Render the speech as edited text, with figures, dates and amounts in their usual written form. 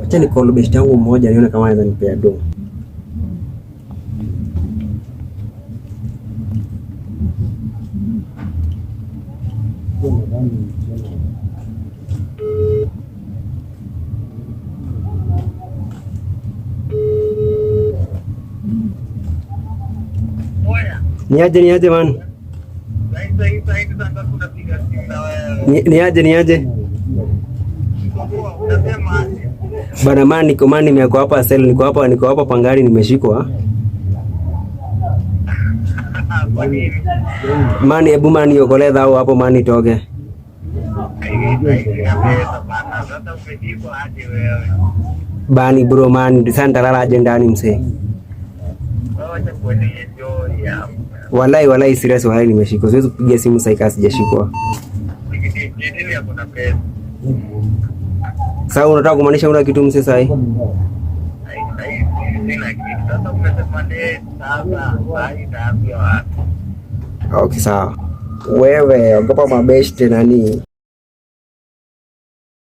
Acha nikolo best yangu mmoja nione kama anaweza nipea do. Niaje man. Niaje. Bana man, niko nimeko hapa sel, niko hapa pangani nimeshikwa. Mani hebu mani yokole dhao hapo mani toge. Bani bro man, santa lala aje ndani msee. Walai serious walai nimeshikwa. Siwezi kupigia simu sasa kasi sijashikwa. Sasa unataka kumaanisha una kitu msee sasa? Okay sawa. Wewe ogopa mabeshte nani?